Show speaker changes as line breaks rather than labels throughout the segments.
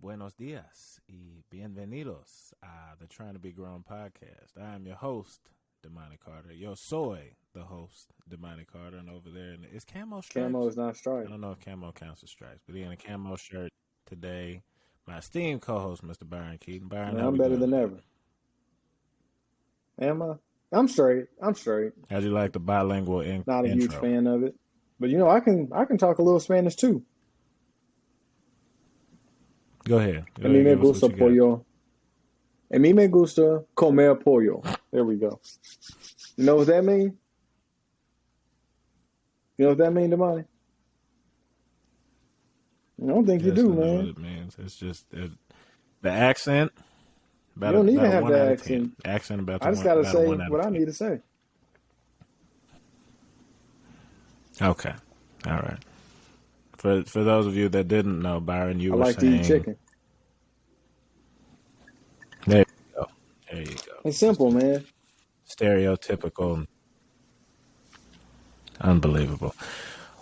Buenos dias y bienvenidos a the Trying to Be Grown podcast. I am your host, Damani Carter. Yo soy the host, Damani Carter, and over there, is Camo stripes?
Camo is not stripes.
I don't know if Camo counts as stripes, but he in a camo shirt today. My esteemed co-host, Mr. Byron Keaton. Byron,
I'm better than ever. Am I? I'm straight.
How'd you like the bilingual
Not a
intro?
huge fan of it, but I can talk a little Spanish too.
Go ahead.
A mí me gusta pollo. A mí me gusta comer pollo. There we go. You know what that means? You know what that means, Damani? I don't think you do, man.
I know what it means. It's just the accent.
You don't need to have the accent.
Accent about
I just got to say what I need to say.
Okay. All right. For those of you that didn't know, Byron, you
I
were
like
saying...
to eat chicken.
There you go.
It's simple, man.
Stereotypical. Unbelievable.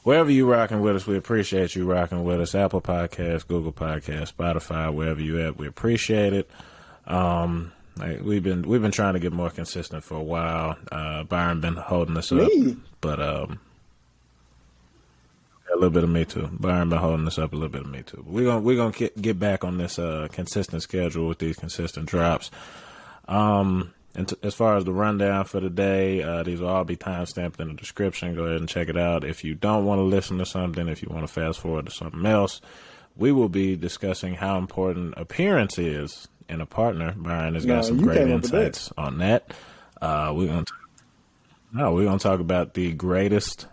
Wherever you rocking with us, we appreciate you rocking with us. Apple Podcasts, Google Podcasts, Spotify, wherever you at, we appreciate it. We've been trying to get more consistent for a while. Byron been holding us up, but a little bit of me too. Byron been holding us up a little bit of me too. We're gonna get back on this consistent schedule with these consistent drops. As far as the rundown for the day, these will all be timestamped in the description. Go ahead and check it out. If you don't want to listen to something, if you want to fast forward to something else, we will be discussing how important appearance is in a partner. Byron has got some great insights on that. We're gonna talk about the greatest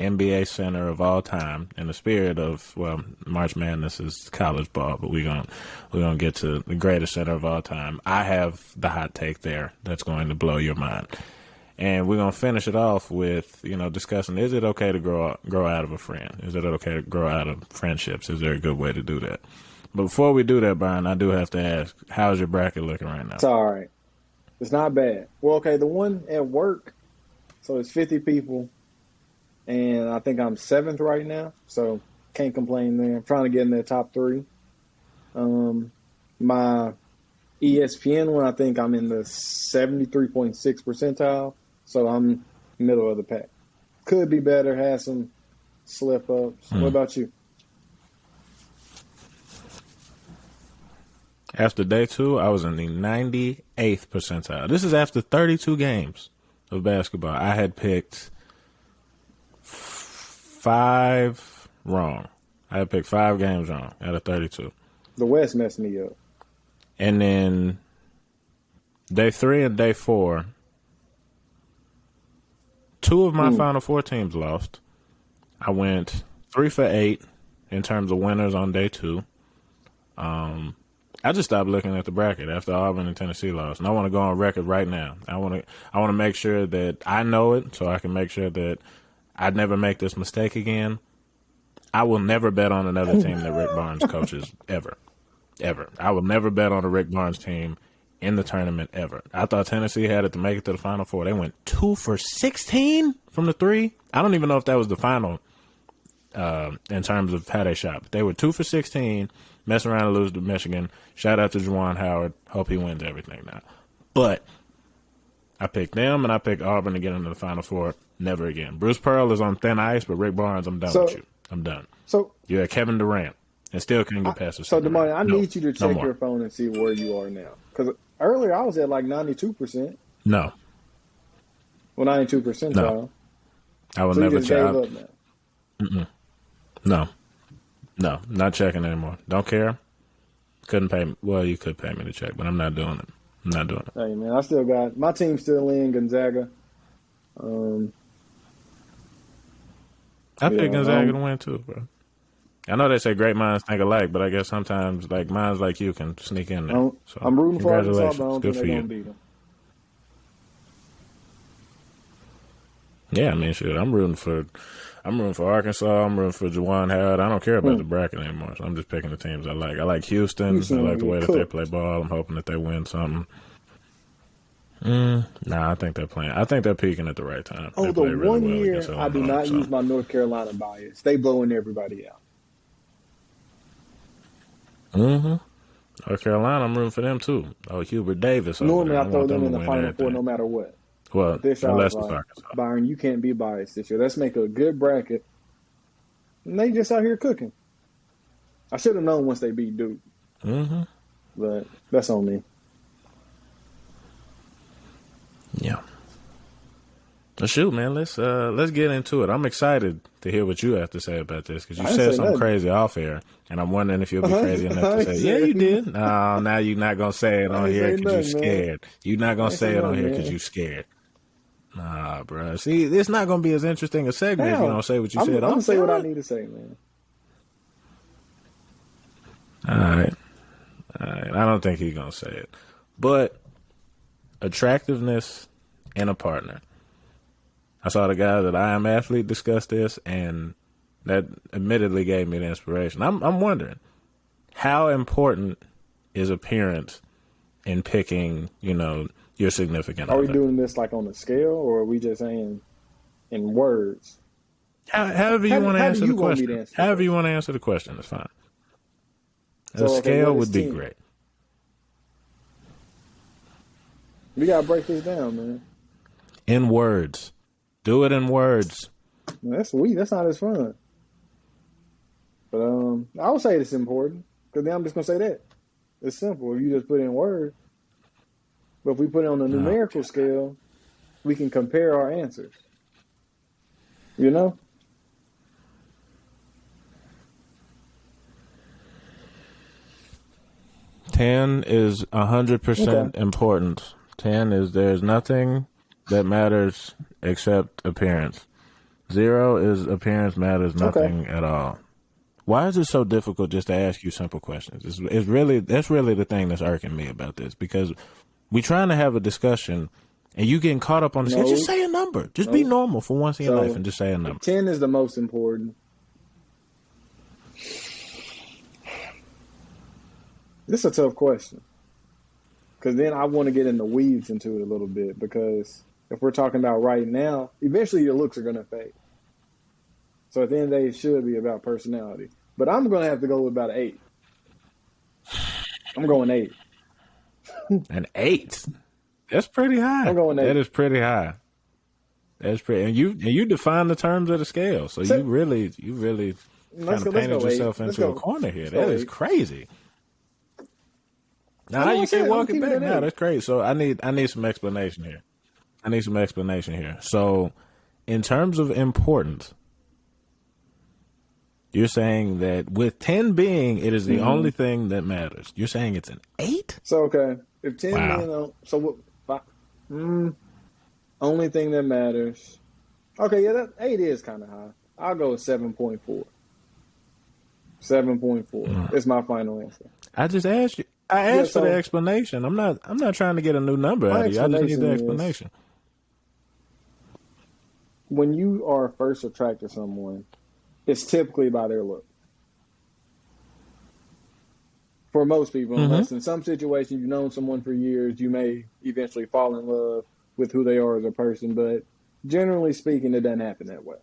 NBA center of all time in the spirit of, March Madness is college ball, but we're gonna get to the greatest center of all time. I have the hot take there that's going to blow your mind, and we're gonna finish it off with discussing: is it okay to grow out of a friend? Is it okay to grow out of friendships? Is there a good way to do that? But before we do that, Brian, I do have to ask: how's your bracket looking right now?
It's all right. It's not bad. Well, okay, the one at work, so it's 50 people. And I think I'm 7th right now, so can't complain there. I'm trying to get in the top 3. My ESPN one, I think I'm in the 73.6 percentile, so I'm middle of the pack. Could be better, had some slip-ups. What about you?
After day 2, I was in the 98th percentile. This is after 32 games of basketball. I had picked 5 wrong. I had picked 5 games wrong out of 32.
The West messed me up.
And then day 3 and day 4, 2 of my Final Four teams lost. I went 3 for 8 in terms of winners on day 2. I just stopped looking at the bracket after Auburn and Tennessee lost, and I want to go on record right now. I want to make sure that I know it, so I can make sure that I'd never make this mistake again. I will never bet on another team that Rick Barnes coaches ever. I will never bet on a Rick Barnes team in the tournament ever. I thought Tennessee had it to make it to the Final Four. They went 2 for 16 from the 3. I don't even know if that was the final in terms of how they shot. But they were 2 for 16, mess around and lose to Michigan. Shout out to Juwan Howard. Hope he wins everything now. But I picked them, and I picked Auburn to get into the Final Four. Never again. Bruce Pearl is on thin ice, but Rick Barnes, I'm done with you. I'm done. So you had Kevin Durant, and still couldn't get past the.
So, Damani, I need you to check your phone and see where you are now. Because earlier I was at like 92%.
No.
Well, 92 percentile.
No. I will never check. No, not checking anymore. Don't care. Couldn't pay me. Well, you could pay me to check, but I'm not doing it.
Hey, man, I still got my team still in Gonzaga.
I picked Gonzaga to win too, bro. I know they say great minds think alike, but I guess sometimes like minds like you can sneak in there. So,
I'm rooting for Arkansas, but I don't
Good
think
for
they're
you.
going to beat them.
Yeah, I mean, shit. I'm rooting for Arkansas. I'm rooting for Juwan Howard. I don't care about the bracket anymore, so I'm just picking the teams I like. I like Houston. I like the way that they play ball. I'm hoping that they win something. Nah, I think they're playing. I think they're peaking at the right time.
Oh, the really one year I do not use my North Carolina bias. They blowing everybody out.
North Carolina, I'm rooting for them too. Oh, Hubert Davis over
Normally,
there.
I
I
throw
want
them
them
in
to
the
win
Final Four
everything.
no matter what.
Well,
But this year, I was
unless it's
like,
Arkansas.
Byron, you can't be biased this year. Let's make a good bracket. And they just out here cooking. I should have known once they beat Duke,
Mm-hmm.
but that's on me.
Yeah. Well, shoot, man. Let's get into it. I'm excited to hear what you have to say about this because you
I didn't
said
say
something
nothing.
crazy off air, and I'm wondering if you'll be
I
crazy enough to
ain't
say, "Yeah,
say
you did." No, now you're not gonna say it
I
on
ain't
here
say
because you're
nothing, man.
scared. You're not
I
gonna
ain't say
say it on
nothing,
here because
man.
you're scared. Nah, bro. See, it's not gonna be as interesting a segment if you
How?
don't say what you
I'm
said
gonna
off
say what I
camera.
need to say, man.
All right. All right. I don't think he's gonna say it, but attractiveness in a partner. I saw the guy that I Am Athlete discuss this, and that admittedly gave me the inspiration. I'm wondering how important is appearance in picking, your significant
Are we
other.
doing this like on a scale, or are we just saying in words?
However you want to
How do
answer the
you want me to
question.
answer the
However you
question?
want to answer the question is fine. A
So, okay,
scale
what is
would be
10?
great.
We gotta break this down, man.
In words. Do it in words.
Man, that's weak. That's not as fun. But I would say it's important because then I'm just gonna say that it's simple. If you just put in words, but if we put it on a
Oh,
numerical scale, we can compare our answers. You know?
10 is
Okay.
100% important. 10 is there's nothing that matters except appearance. 0 is appearance matters
Okay.
nothing at all. Why is it so difficult just to ask you simple questions? It's really that's really the thing that's irking me about this because we trying to have a discussion and you getting caught up on the scale. Just
No.
say a number. Just be
No.
normal for once in your life
So
and just say a
if
number.
10 is the most important, this is a tough question because then I want to get in the weeds into it a little bit because if we're talking about right now, eventually your looks are going to fade. So at the end of the day, it should be about personality. But I'm going to have to go with about an 8. I'm going 8.
An 8. That's pretty high.
I'm going
That
8.
is pretty high. That's pretty, and you define the terms of the scale. So
So,
you really kind
let's
of
go. Let's
painted
go 8.
yourself
Let's
into a
go.
corner here.
Let's
That
go
is
8.
crazy.
I
Now
know I
you
said
can't
I'm
walk it
keeping
back.
it
Now
8.
that's crazy. So I need some explanation here. So in terms of importance, you're saying that with 10 being, it is the
Mm-hmm.
only thing that matters. You're saying it's an 8?
So okay, if 10
Wow.
men, so what? Only thing that matters. Okay, yeah, that 8 is kind of high. I'll go with 7.4. 7.4. It's my final answer.
I just asked you. I
Yeah.
asked for the
So
explanation. I'm not trying to get a new number
my
out of you. I just need the
explanation is
explanation.
when you are first attracted to someone, it's typically by their look. For most people,
Mm-hmm.
unless in some situations you've known someone for years, you may eventually fall in love with who they are as a person. But generally speaking, it doesn't happen that way.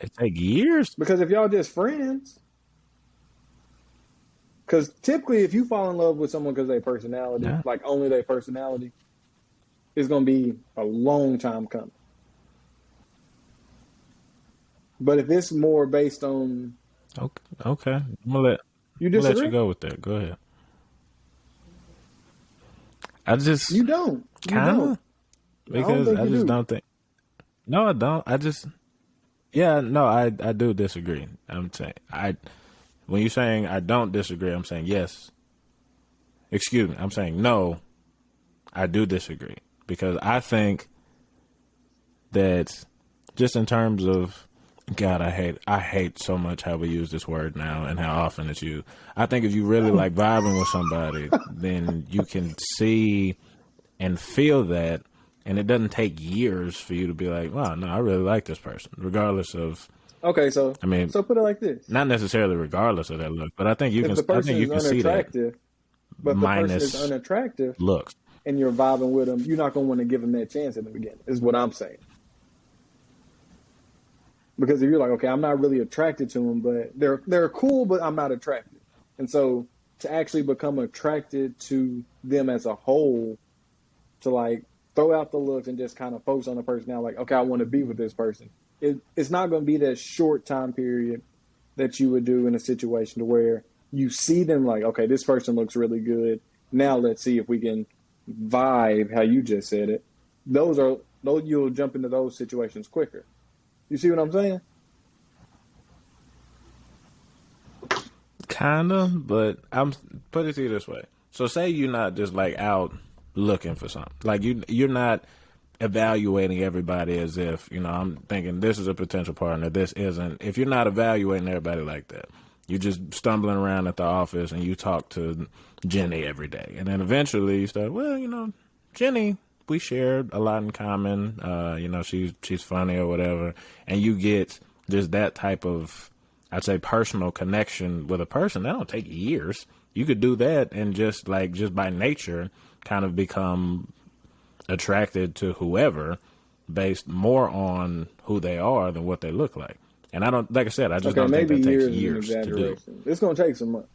It take years.
Because if y'all just friends, because typically if you fall in love with someone because their personality,
Yeah.
like only their personality, it's going to be a long time coming. But if it's more based on,
Okay.
you
I'm gonna let you
disagree?
go with that. Go ahead. I just
You don't. You
kind
don't.
of
I don't
because
think
I
you
just
do.
don't think. No, I don't. I do disagree. I'm saying when you're saying I don't disagree, I'm saying yes. Excuse me. I'm saying no. I do disagree because I think that just in terms of God, I hate so much how we use this word now and how often it's used. I think if you really like vibing with somebody, then you can see and feel that, and it doesn't take years for you to be like, wow, no, I really like this person, regardless of.
Okay, so
I mean,
so put it like this:
not necessarily regardless of that look, but I think you
if
can.
the
I
person
think you
is
can see that
unattractive, but if the person is
minus
unattractive
looks.
and you're vibing with them, you're not going to want to give them that chance in the beginning. Is what I'm saying. Because if you're like, okay, I'm not really attracted to them, but they're cool, but I'm not attracted, and so to actually become attracted to them as a whole, to like throw out the looks and just kind of focus on the person now, like, okay, I want to be with this person. It's not going to be that short time period that you would do in a situation to where you see them like, okay, this person looks really good. Now let's see if we can vibe, how you just said it. Those you'll jump into those situations quicker. You see what I'm saying?
Kinda, but I'm put it to you this way. So say you're not just like out looking for something. Like you're not evaluating everybody as if, I'm thinking this is a potential partner, this isn't. If you're not evaluating everybody like that, you're just stumbling around at the office and you talk to Jenny every day. And then eventually you start, well, Jenny, we shared a lot in common. She's funny or whatever. And you get just that type of, I'd say, personal connection with a person. That don't take years. You could do that and just by nature kind of become attracted to whoever based more on who they are than what they look like. And I don't, like I said, I just don't think that takes years to do.
It's going to take some months.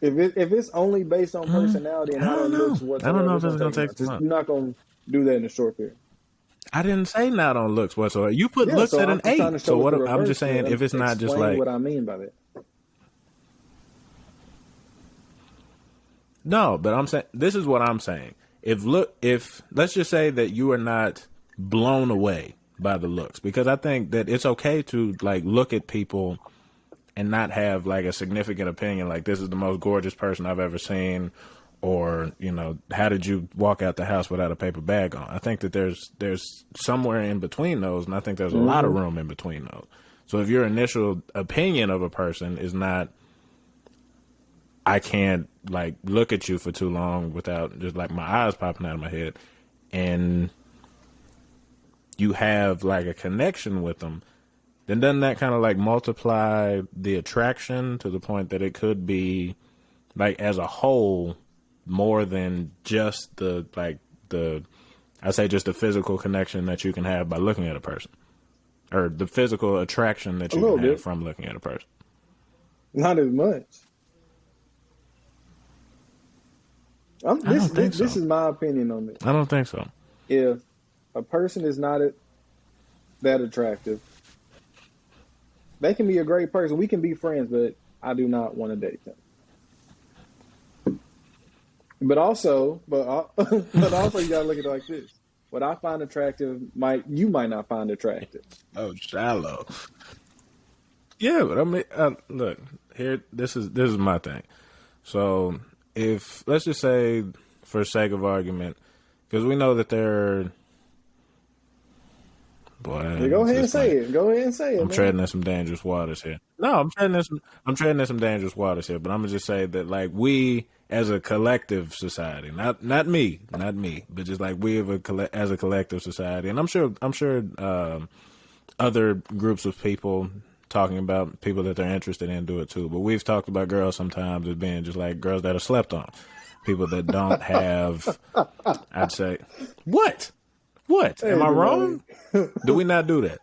If it's only based on personality and how it looks, whatsoever,
I don't know if it's going to take some months.
You're not going to do that in a short period.
I didn't say not on looks whatsoever. You put looks at an 8. So what? I'm just saying, if it's not just like
what I mean by that.
No, but I'm saying this is what I'm saying. If let's just say that you are not blown away by the looks, because I think that it's okay to like look at people and not have like a significant opinion, like this is the most gorgeous person I've ever seen, or how did you walk out the house without a paper bag on? I think that there's somewhere in between those, and I think there's a lot of room in between those. So if your initial opinion of a person is not, I can't like look at you for too long without just like my eyes popping out of my head, and you have like a connection with them, then doesn't that kind of like multiply the attraction to the point that it could be like as a whole more than just I say just the physical connection that you can have by looking at a person, or the physical attraction that you can have from looking at a person?
Not as much. This is my opinion on this.
I don't think so.
If a person is not that attractive, they can be a great person. We can be friends, but I do not want to date them. But also, you got to look at it like this: what I find attractive, you might not find attractive.
Oh, shallow. Yeah, but I mean, look here. This is my thing. So, if let's just say, for sake of argument, because we know that they're. Boy,
go ahead and say it. Go ahead and say it.
I'm treading in some dangerous waters here. No, I'm treading in some dangerous waters here. But I'm gonna just say that, like, we as a collective society, not me, but just like we as a collective society, and I'm sure other groups of people talking about people that they're interested in do it too. But we've talked about girls sometimes as being just like girls that are slept on, people that don't have. I'd say what. What? Am I wrong? Do we not do that?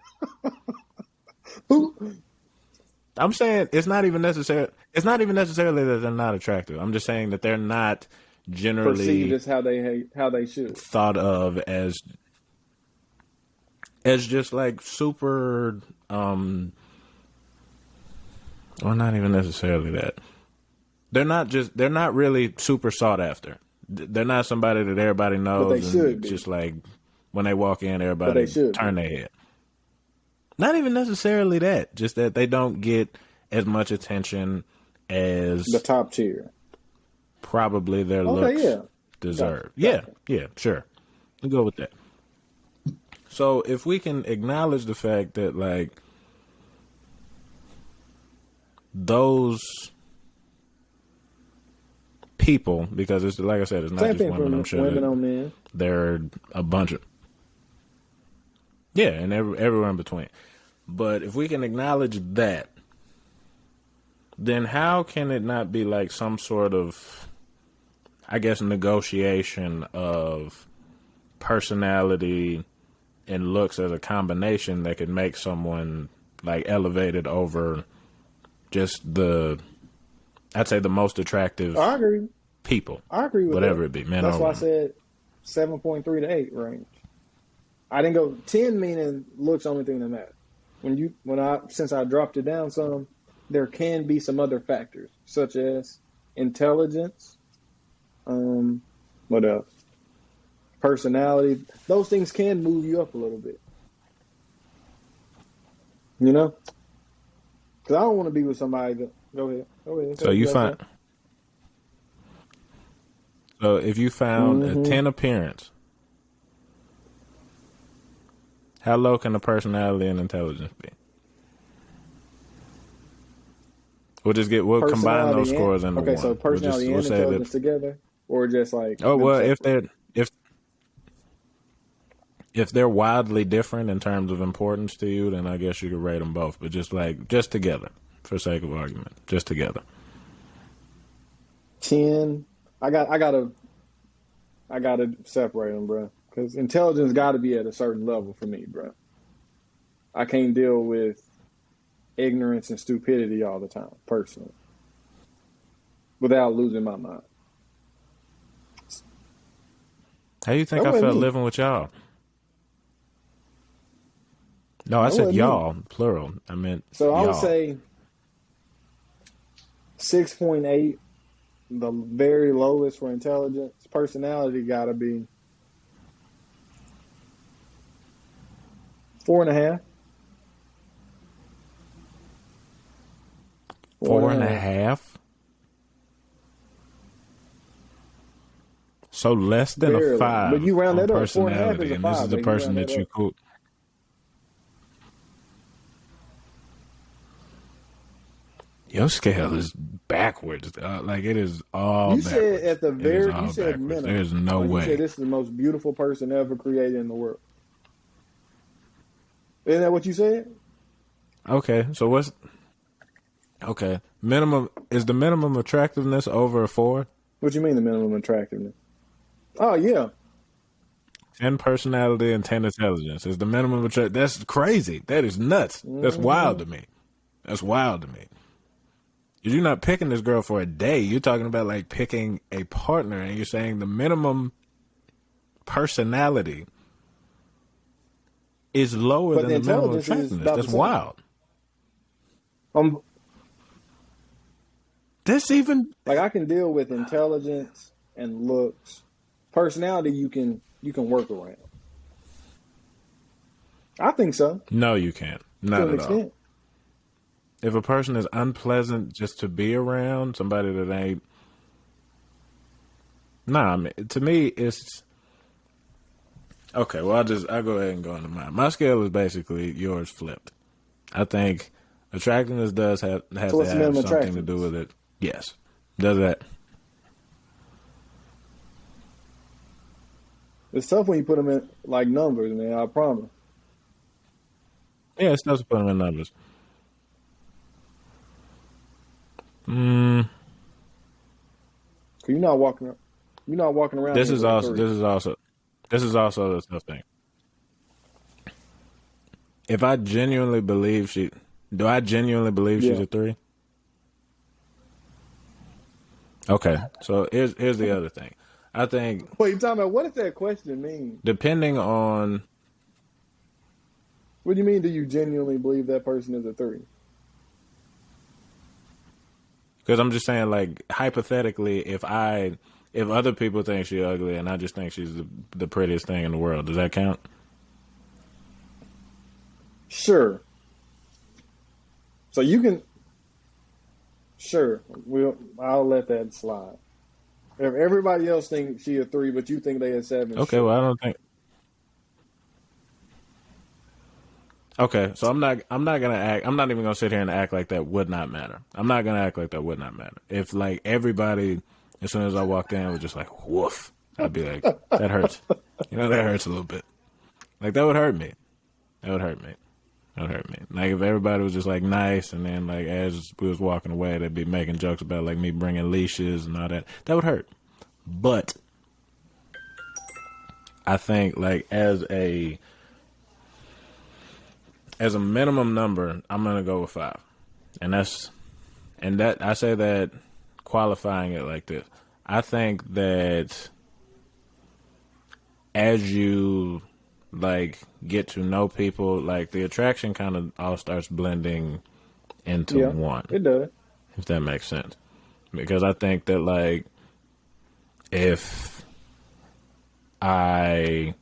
I'm saying it's not even necessary. It's not even necessarily that they're not attractive. I'm just saying that they're not generally
perceived as how they should
thought of as just like super. Well, not even necessarily that. They're not really super sought after. They're not somebody that everybody knows.
But they should be.
Just like. When they walk in, everybody turn their head. Not even necessarily that. Just that they don't get as much attention as
the top tier.
Probably their looks deserve. Yeah, sure. We'll go with that. So if we can acknowledge the fact that, like, those people, because it's like I said, it's not just women. I'm sure
women on men.
There are a bunch of. Yeah, and everywhere in between. But if we can acknowledge that, then how can it not be like some sort of, I guess, negotiation of personality and looks as a combination that could make someone like elevated over just the I'd say the most attractive
I agree.
people,
I agree with
whatever
that.
it be, men
That's
or
why I
women.
said 7.3 to 8 range. I didn't go 10, meaning looks only thing that matters. Since I dropped it down some, there can be some other factors such as intelligence. What else? Personality. Those things can move you up a little bit. You know, because I don't want to be with somebody that. Go ahead. Go ahead. Say
So
what you
you
gotta
find,
say.
so if you found a
Mm-hmm.
10 appearance, how low can the personality and intelligence be? We'll combine those
Personality and
scores into
okay, so
one.
personality
We'll
and
say that.
intelligence together, or just like
Oh
them
well,
separate.
if they're wildly different in terms of importance to you, then I guess you could rate them both. But just together, for sake of argument, just together.
10. I gotta separate them, bro. Because intelligence got to be at a certain level for me, bro. I can't deal with ignorance and stupidity all the time, personally, without losing my mind.
How do you think
That
I
wasn't
felt
me.
living with y'all? No, I
That
said
wasn't me.
y'all, plural. I meant
So I would
y'all.
say 6.8, the very lowest for intelligence. Personality got to be 4.5. Four
Four
and
and
a
a
half.
half. So less than a
Barely. But
five
you round
on
that up. 4.5 is
personality,
a
and this is
five,
the
though. You
person
round that
that you
up.
cool. Your scale is backwards. Like it is all
You said
backwards.
at the
It is
very, you
all
said
backwards.
minimum.
There's no
Like you said,
way.
this is the most beautiful person ever created in the world. Isn't that what you said?
Okay, so what's okay? Minimum is the minimum attractiveness over a four?
What you mean the minimum attractiveness? Oh yeah.
10 personality and 10 intelligence is the minimum attract. That's crazy. That is nuts. That's wild
Hmm.
to me. That's wild to me. You're not picking this girl for a day. You're talking about like picking a partner, and you're saying the minimum personality is lower
But
than
the
the minimum
intelligence is
attractiveness.
about the
That's
same.
wild.
Um,
This even
like I can deal with intelligence and looks. Personality you can work around. I think so
no, you can't.
to
Not
an
at all.
extent.
If a person is unpleasant just to be around, somebody that ain't nah. I mean, to me, it's okay. Well, I'll go ahead and go into mine. My scale is basically yours flipped. I think attractiveness does have
So
to
what's the
have
minimum
something to do
attractiveness?
with it. Yes, does that?
It's tough when you put them in like numbers, man. I promise.
Yeah, it's supposed to put them in numbers. Mm,
'Cause you're not walking around
this
here
is
with a
also
three.
this is also this is also the tough thing. If I genuinely believe she, do I genuinely believe she's
Yeah.
a three? Okay, so here's the other thing. I think
Wait, you talking about what does that question mean?
depending on
What do you mean? Do you genuinely believe that person is a three?
because I'm just saying like hypothetically, if other people think she's ugly and I just think she's the prettiest thing in the world, does that count?
Sure. So you can. Sure. I'll let that slide. If everybody else thinks she a three, but you think they a seven,
Okay, well
sure.
I don't think. Okay, so I'm not gonna act. I'm not even gonna sit here and act like that would not matter. I'm not gonna act like that would not matter. If like everybody, as soon as I walked in, was just like woof, I'd be like that hurts. That hurts a little bit. Like that would hurt me. That would hurt me. That would hurt me. Like if everybody was just like nice, and then like as we was walking away, they'd be making jokes about like me bringing leashes and all that. That would hurt. But I think like as a minimum number, I'm gonna go with five, and that I say that qualifying it like this. I think that as you like get to know people, like the attraction kind of all starts blending into one.
It does.
If that makes sense. Because I think that like if I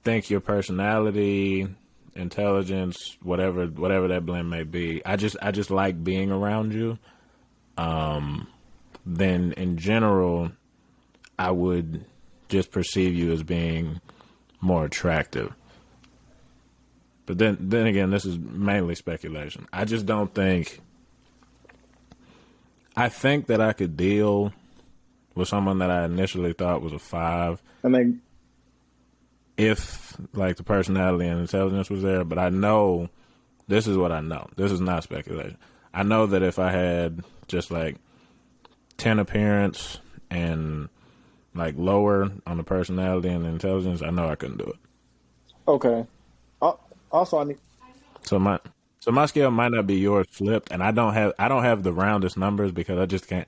think your personality, intelligence, whatever that blend may be, I just like being around you. Then in general, I would just perceive you as being more attractive. But then again, this is mainly speculation. I just don't think. I think that I could deal with someone that I initially thought was a 5.
I mean,
if like the personality and intelligence was there, but I know this is what I know. This is not speculation. I know that if I had just like 10 appearance and like lower on the personality and intelligence, I know I couldn't do it.
Okay. Also, I need.
So my scale might not be yours flipped, and I don't have the roundest numbers because I just can't.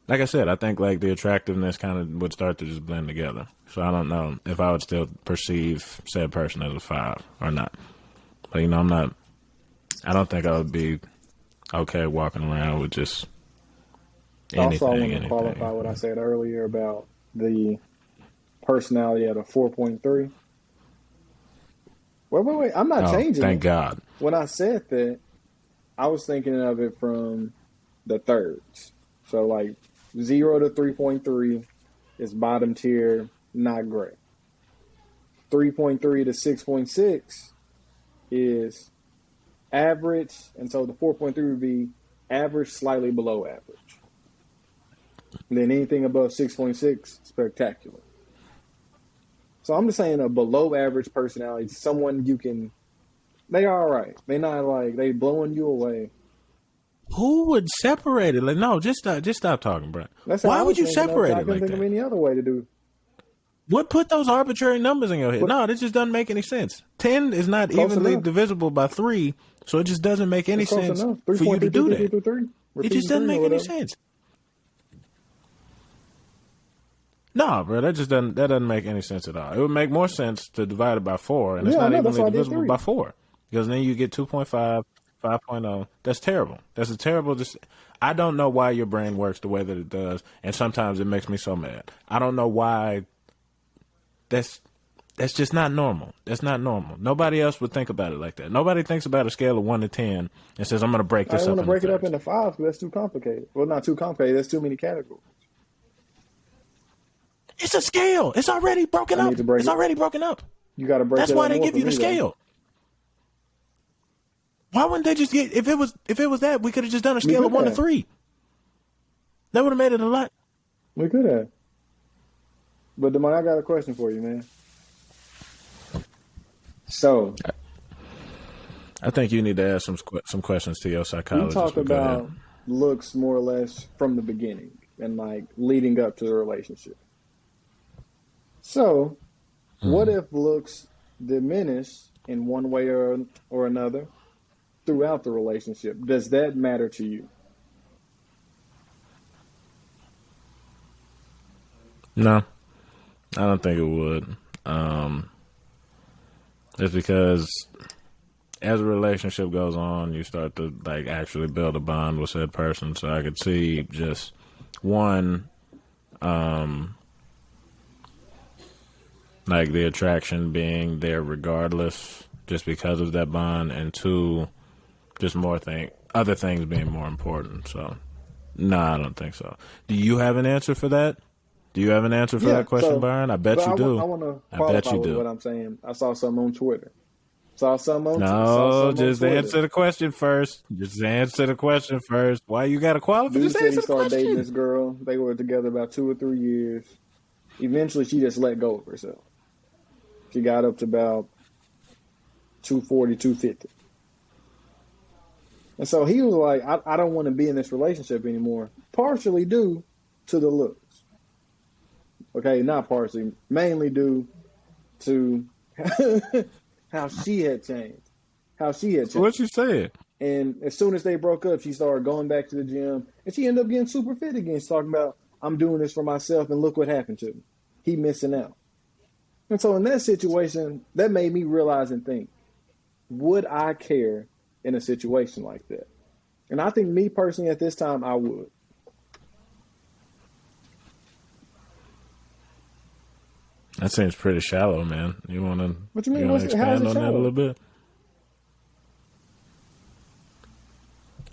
Like I said, I think like the attractiveness kind of would start to just blend together. So I don't know if I would still perceive said person as a 5 or not. But I'm not. I don't think I would be okay walking around with just anything.
Also, I want to qualify what I said earlier about the personality at a 4.3. Wait. I'm not changing
thank
it.
God.
When I said that, I was thinking of it from the thirds. So, like, 0 to 3.3 is bottom tier, not great. 3.3 to 6.6 is average. And so the 4.3 would be average, slightly below average. And then anything above 6.6, spectacular. So I'm just saying a below average personality, someone you can, they are all right. They not like, they blowing you away.
Who would separate it? Like, no, just stop talking, bro. Why would you separate it like that? I
couldn't think of any other way to do.
What put those arbitrary numbers in your head? No, this just doesn't make any sense. 10 is not evenly divisible by 3, so it just doesn't make any sense for you to do that. It just doesn't make any sense. No, bro, that doesn't make any sense at all. It would make more sense to divide it by 4, and it's not evenly divisible by 4, because then you get 2.5, 5.0. That's terrible. That's a terrible. I don't know why your brain works the way that it does, and sometimes it makes me so mad. I don't know why. That's just not normal. That's not normal. Nobody else would think about it like that. Nobody thinks about a scale of 1 to 10 and says, "I'm going to break this up." I want to
break it up into 5 because that's too complicated. Well, not too complicated. That's too many categories.
It's a scale. It's already broken up. It's already broken up.
You got to break it up.
That's why they give you the scale. Why wouldn't they just get, if it was that, we could have just done a scale of 1 to 3. That would have made it a lot.
We could have. But Damani, I got a question for you, man. So,
I think you need to ask some questions to your psychologist.
You talk about looks more or less from the beginning and like leading up to the relationship. So, what if looks diminish in one way or another throughout the relationship? Does that matter to you?
No, I don't think it would. It's because as a relationship goes on, you start to like actually build a bond with said person. So I could see just one, like the attraction being there regardless, just because of that bond, and 2, just other things being more important. So, no, I don't think so. Do you have an answer for that? Do you have an answer for that question, Byron? I bet you do.
I want to qualify with what I'm saying. I saw something on Twitter.
No, just answer the question first. Just answer the question first. Why you got to qualify?
Dude
just
said
answer
he started dating this girl. They were together about 2 or 3 years. Eventually, she just let go of herself. She got up to about 240, 250. And so he was like, I don't want to be in this relationship anymore, partially due to the looks. Okay, not partially, mainly due to how she had changed.
What you said?
And as soon as they broke up, she started going back to the gym, and she ended up getting super fit again. She's talking about, I'm doing this for myself, and look what happened to me. He missing out. And so in that situation, that made me realize and think, would I care in a situation like that? And I think me personally at this time, I would.
That seems pretty shallow, man. You want to?
What you mean?
You want to expand on that a little bit?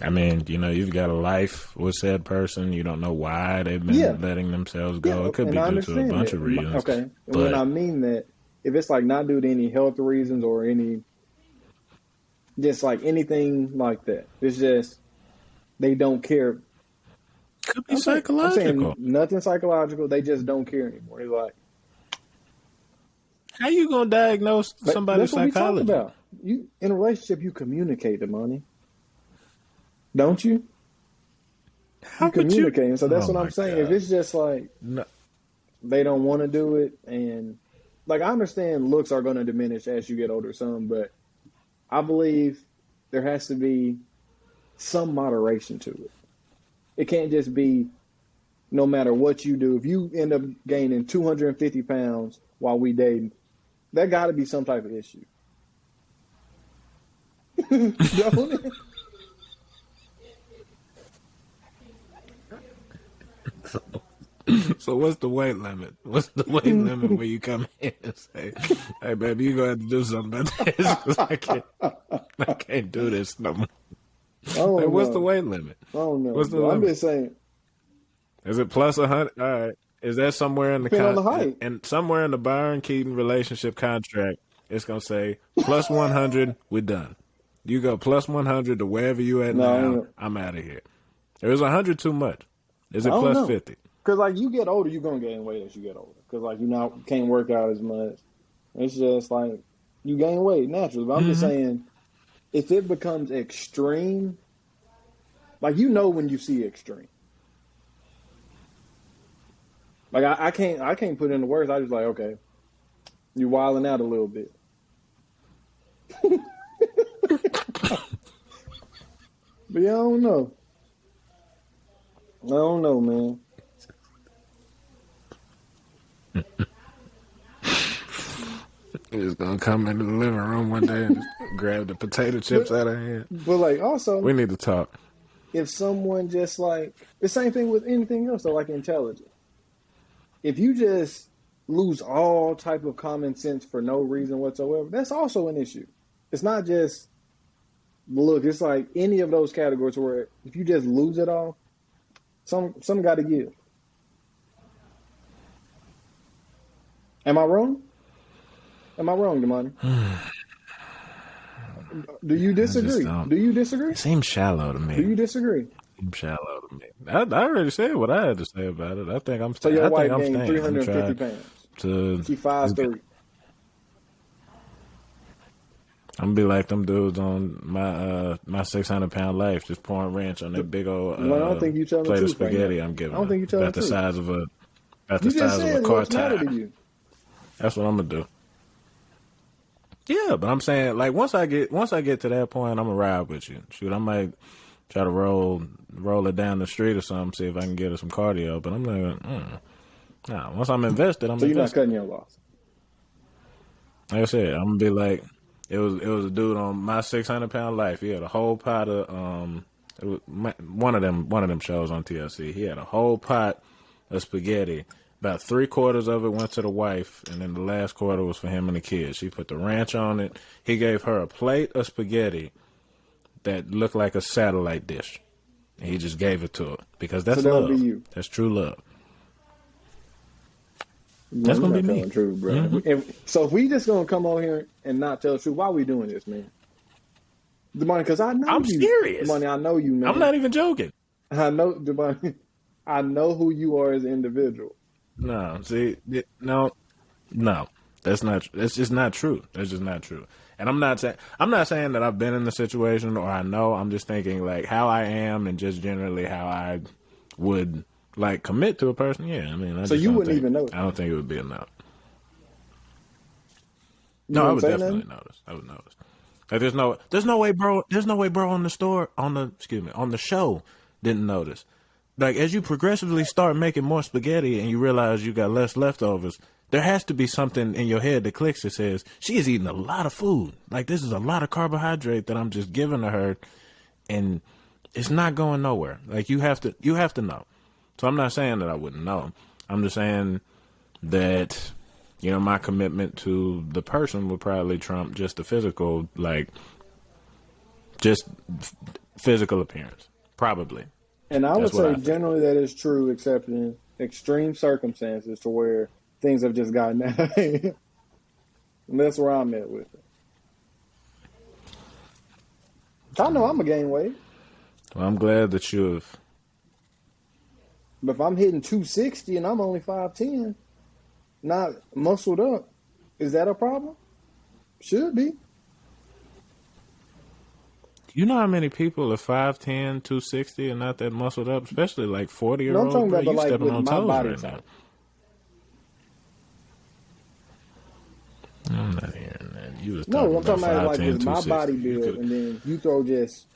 I mean, you've got a life with said person. You don't know why they've been letting themselves go.
Yeah,
it could be due to a bunch of reasons.
Okay. But when I mean that, if it's like not due to any health reasons or any, just like anything like that, it's just they don't care.
Could be psychological.
I'm saying nothing psychological. They just don't care anymore. It's like,
how you gonna diagnose somebody's psychology?
That's what we talk about. You in a relationship, you communicate the money, don't you?
How
you communicate. And so that's what I'm saying.
God.
If it's just like they don't want to do it, and like I understand looks are going to diminish as you get older, some, but I believe there has to be some moderation to it. It can't just be no matter what you do. If you end up gaining 250 pounds while we dating, that got to be some type of issue.
So what's the weight limit? What's the weight limit where you come in and say, "Hey, baby, you're gonna have to do something about this because I can't do this no more." Like, what's the weight limit?
I don't know.
What's the limit?
I'm just saying.
Is it plus 100? All right. Is that somewhere in
on the height.
And somewhere in the Byron Keaton relationship contract, it's gonna say plus 100, we're done. You go plus 100 to wherever you at now. I'm out of here. Or is 100 too much? Is it plus 50?
Because like you get older, you're gonna gain weight as you get older. Because like you can't work out as much. It's just like you gain weight naturally. But I'm just saying, if it becomes extreme, like when you see extreme. Like I can't put in the words. I just like, okay, you're wilding out a little bit. But yeah, I don't know. I don't know, man.
He's gonna come into the living room one day and just grab the potato chips out of her hand.
But like, also,
we need to talk.
If someone just like the same thing with anything else, though, like intelligence. If you just lose all type of common sense for no reason whatsoever, that's also an issue. It's not just look. It's like any of those categories where if you just lose it all, some got to give. Am I wrong? Am I wrong, Damani? Do you disagree? Do you disagree?
It seems shallow to me.
Do you disagree? It
seems shallow to me. I already said what I had to say about it. I think I'm.
So your wife gained 350 pounds. She 5'3".
I'm gonna be like them dudes on my 600-pound life, just pouring ranch on that big old
I don't think you
plate of spaghetti I'm giving.
I don't think you telling
about the size of a car tire. That's what I'm gonna do. Yeah, but I'm saying like once I get to that point, I'm gonna ride with you. Shoot, I might try to roll it down the street or something, see if I can get her some cardio. But I'm like, nah. Once I'm invested, I'm.
So you're
invested.
Not cutting your loss.
Like I said, I'm gonna be like, it was a dude on my 600-pound life. He had a whole pot of it was one of them shows on TLC. He had a whole pot of spaghetti. About 3/4 of it went to the wife, and then the last quarter was for him and the kids. She put the ranch on it. He gave her a plate of spaghetti that looked like a satellite dish. And he just gave it to her because that's love. Be you. That's true love. That's gonna be me.
True, bro. Mm-hmm. So if we just gonna come on here and not tell the truth, why are we doing this, man? Damani, because I know
I'm
you.
serious.
Damani, I know you, man.
I'm not even joking.
I know, Damani. I know who you are as an individual.
No, see, no, that's not. That's just not true. That's just not true. And I'm not saying that I've been in the situation or I know. I'm just thinking like how I am and just generally how I would like commit to a person. Yeah, I mean,
so you wouldn't even know.
I don't think it would be enough. No, I would definitely notice. I would notice. Like there's no way, bro. There's no way, bro. On the show, didn't notice. Like as you progressively start making more spaghetti and you realize you got less leftovers, there has to be something in your head that clicks that says she is eating a lot of food. Like this is a lot of carbohydrate that I'm just giving to her, and it's not going nowhere. Like you have to know. So I'm not saying that I wouldn't know. I'm just saying that, you know, my commitment to the person would probably trump just the physical, like, just physical appearance. Probably.
And I would
That's what I
say
think.
generally that is true, except in extreme circumstances to where things have just gotten out of hand. And that's where I'm at with it. I know I'm a gain weight,
Well, I'm glad that you have.
but if I'm hitting 260 and I'm only 5'10", not muscled up, is that a problem? Should be.
You know how many people are 5'10", 260 and not that muscled up, especially like 40-year-olds?
No, I'm talking
Bro,
about, but
you
like
stepping
with
on
my
toes
body
right now.
type.
I'm not hearing that. You was
No,
talking
I'm talking
about
about like
5'10",
with my
260.
body
You
build,
could.
and then you throw just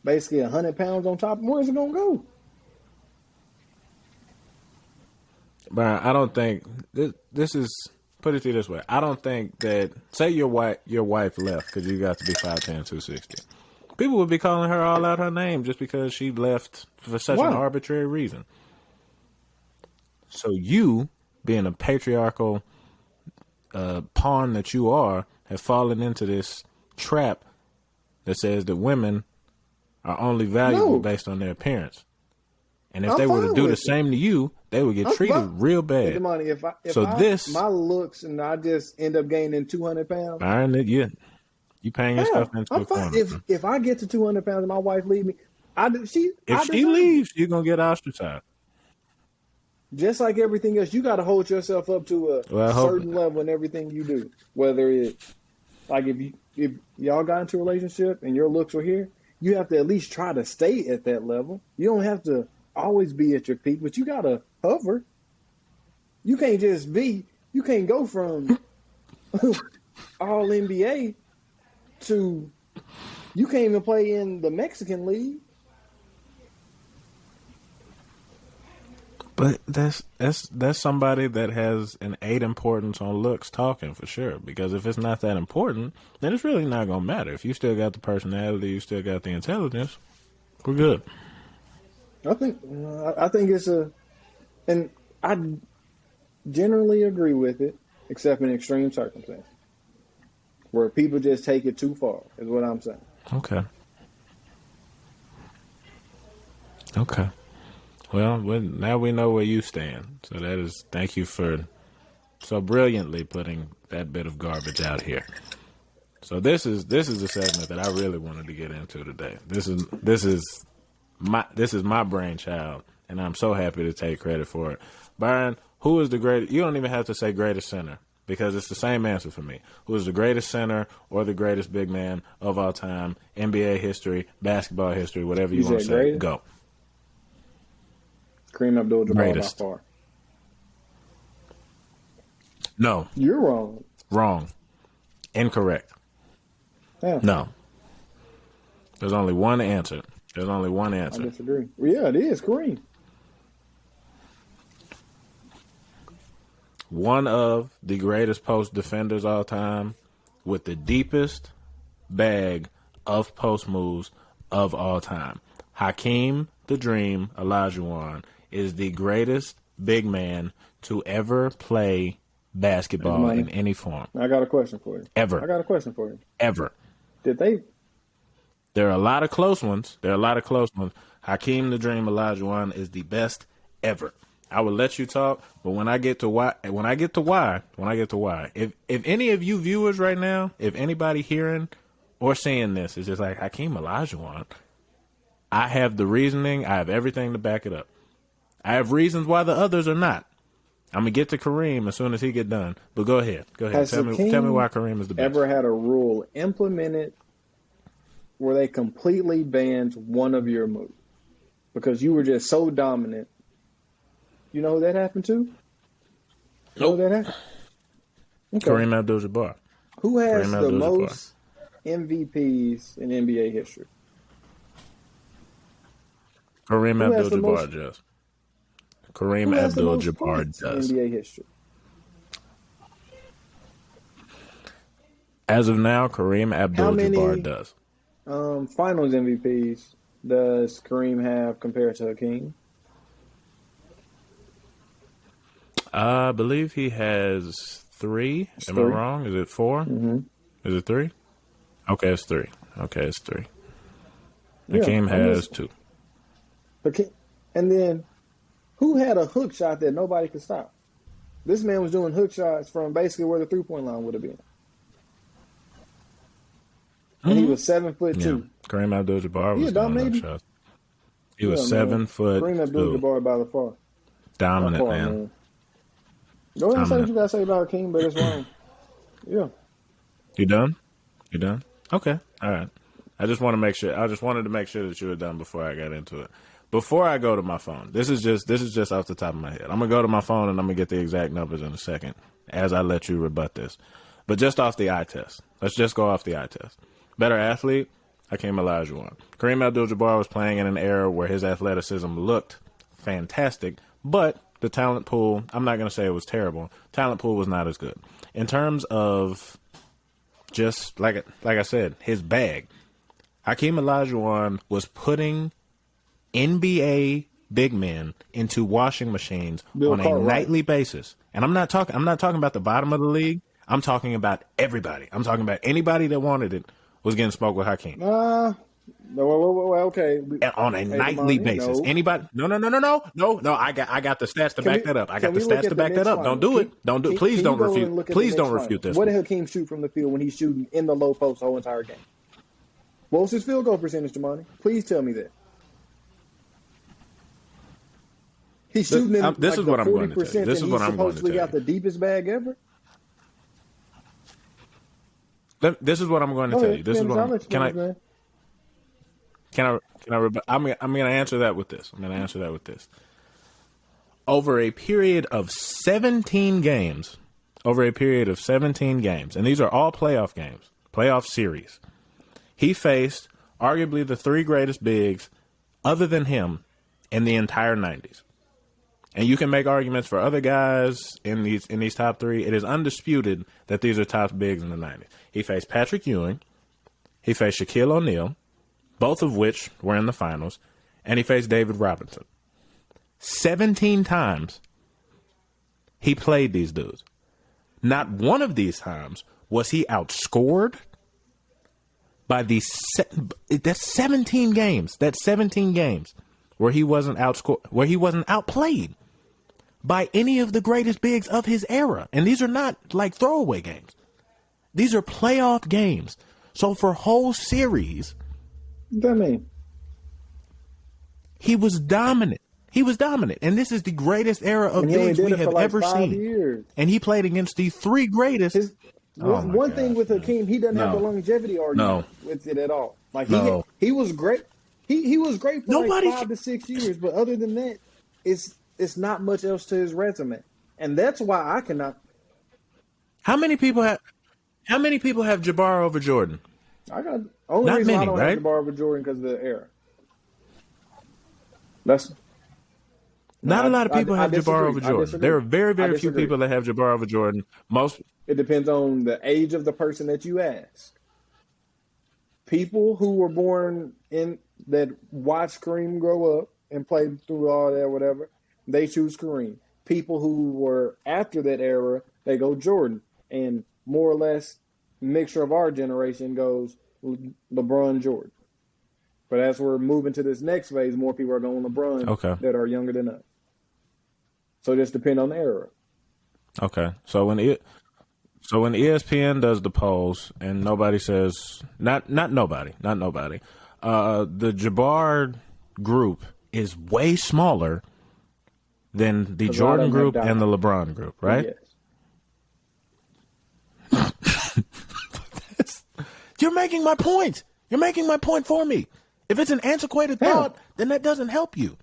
basically 100 pounds on top. Where's it gonna go?
But I don't think this is. Put it to you this way: I don't think that. Say your wife left because you got to be 5'10", 260. People would be calling her all out her name just because she left for such an
Why?
arbitrary reason. So you, being a patriarchal pawn that you are, have fallen into this trap that says that women are only valuable
No,
based on their appearance. And if
I'm
they were to
fine
do the
with it.
same to you, they would get
I'm
treated
fine.
real
Hey,
bad.
Damani, if
So
I
this,
my looks and I just end up gaining 200 pounds,
Byron, you paying yourself
hell,
into
I'm
a
fine.
corner.
If I get to 200 pounds and my wife leave me,
If
I
she
deserve it.
leaves, you're gonna get ostracized.
Just like everything else, you got to hold yourself up to a
Well, I hope.
certain level in everything you do. Whether it's like if y'all got into a relationship and your looks were here, you have to at least try to stay at that level. You don't have to always be at your peak, but you got to hover. You can't just be. You can't go from all NBA to you can't even play in the Mexican league.
But that's somebody that has an 8 importance on looks talking for sure. Because if it's not that important, then it's really not gonna matter. If you still got the personality, you still got the intelligence, we're good.
I think it's and I generally agree with it, except in extreme circumstances where people just take it too far. Is what I'm saying.
Okay. Okay. Well, now we know where you stand. So that is, thank you for so brilliantly putting that bit of garbage out here. So this is a segment that I really wanted to get into today. This is my brainchild, and I'm so happy to take credit for it. Byron, who is the greatest? You don't even have to say greatest center because it's the same answer for me. Who is the greatest center or the greatest big man of all time? NBA history, basketball history, whatever you want to
said
say.
greatest?
Go.
Kareem Abdul-Jabbar by
Greatest.
far.
No.
You're wrong.
Wrong. Incorrect.
Yeah,
No. There's only one answer.
I disagree. Well, yeah, it is Kareem.
One of the greatest post defenders all time with the deepest bag of post moves of all time. Hakeem the Dream Olajuwon is the greatest big man to ever play basketball in any form.
I got a question for you.
Ever.
I got a question for you.
Ever.
Did they?
There are a lot of close ones. Hakeem the Dream Olajuwon is the best ever. I will let you talk, but when I get to why, if any of you viewers right now, if anybody hearing or seeing this is just like Hakeem Olajuwon, I have the reasoning. I have everything to back it up. I have reasons why the others are not. I'm gonna get to Kareem as soon as he get done. But go ahead.
Has
Tell me why Kareem is the best.
ever had a rule implemented where they completely banned one of your moves because you were just so dominant? You know who that happened to? You know who that happened? Okay.
Kareem Abdul-Jabbar.
Who has
Kareem
the
Abdul-Jabbar.
most MVPs in NBA history?
Kareem
Who has the
Abdul-Jabbar
most?
does. Kareem
Who has the most
Abdul-Jabbar
points in
does.
NBA history?
As of now, Kareem
How
Abdul-Jabbar
many
does.
Finals MVPs does Kareem have compared to Hakeem?
I believe he has 3.
It's
Am I
3.
wrong? Is it 4?
Mm-hmm.
Is it 3? Okay, it's 3. Okay, it's 3.
Yeah,
Hakeem
I'm
has
just
2.
Hakeem. And then who had a hook shot that nobody could stop? This man was doing hook shots from basically where the 3-point line would have been, and he was 7'2".
Yeah, Kareem Abdul-Jabbar
He a
was doing hook
dominating.
shots. He was
Yeah, man.
7'2",
Kareem Abdul-Jabbar by
dominant
far,
man.
man. Go ahead and say what
Dominant.
you gotta say about Hakeem, but it's wrong. Yeah.
You done? You done? Okay. All right. I just want to make sure. I just wanted to make sure that you were done before I got into it. Before I go to my phone, this is just off the top of my head. I'm gonna go to my phone and I'm gonna get the exact numbers in a second as I let you rebut this. But just off the eye test, let's just go off the eye test. Better athlete, Hakeem Olajuwon. Kareem Abdul-Jabbar was playing in an era where his athleticism looked fantastic, but the talent pool, I'm not going to say it was terrible. Talent pool was not as good. In terms of just, like I said, his bag, Hakeem Olajuwon was putting NBA big men into washing machines
Bill
on a
Cartwright.
nightly basis. And I'm not talking about the bottom of the league. I'm talking about everybody. I'm talking about anybody that wanted it was getting smoked with Hakeem.
No, okay.
And on a nightly
Damani,
basis.
no.
Anybody? No. I got the stats to back that up. I got the
Can we look
stats
at
to
the
back that
Knicks
up. Don't do
finals?
it. Don't do it. Please
Can
don't
you go
refute.
and look at the
Please
Knicks
don't
finals?
refute this.
What
one.
did Hakeem shoot from the field when he's shooting in the low post the whole entire game? What was his field goal percentage, Damani? Please tell me that. He's shooting in
This is
the
what I'm going to tell you.
40%,
This is
and
what
he's
I'm going to
supposedly
tell
got the deepest bag ever.
you. This is what I'm going to
Go
tell
ahead,
you. This is
finish.
what
I'll
I'm.
let you
Can I?
finish, man.
Can I? I'm going to answer that with this. Over a period of 17 games, and these are all playoff games, playoff series, he faced arguably the 3 greatest bigs other than him in the entire 90s. And you can make arguments for other guys in these top 3. It is undisputed that these are top bigs in the 90s. He faced Patrick Ewing. He faced Shaquille O'Neal, both of which were in the finals. And he faced David Robinson. 17 times he played these dudes. Not one of these times was he outscored by that's 17 games. That's 17 games where he wasn't outscored, where he wasn't outplayed by any of the greatest bigs of his era. And these are not like throwaway games. These are playoff games. So for whole series,
What does that mean?
he was dominant. And this is the greatest era of
And he only
bigs
did
we
it for
have
like
ever
5
seen.
years.
And he played against the 3 greatest.
One thing with Hakeem, he doesn't have the longevity argument with it at all. Like he was great. He was great for like 5 to 6 years, but other than that, it's not much else to his resume, and that's why I cannot.
How many people have Jabbar over Jordan?
I got only
Not
reason
many,
I don't
right?
have Jabbar over Jordan because of the era. That's
Not a lot of people have Jabbar over Jordan.
disagree.
There are very, very few
disagree.
people that have Jabbar over Jordan. Most.
It depends on the age of the person that you ask. People who were born in that watched Kareem grow up and played through all that, whatever, they choose Kareem. People who were after that era, they go Jordan. And more or less, mixture of our generation goes LeBron, Jordan. But as we're moving to this next phase, more people are going LeBron that are younger than us. So it just depends on the era.
Okay. So when ESPN does the polls and nobody says not nobody, the Jabbar group is way smaller than the Jordan group and the LeBron group, right?
Yes.
You're making my point. You're making my point for me. If it's an antiquated thought, then that doesn't help you.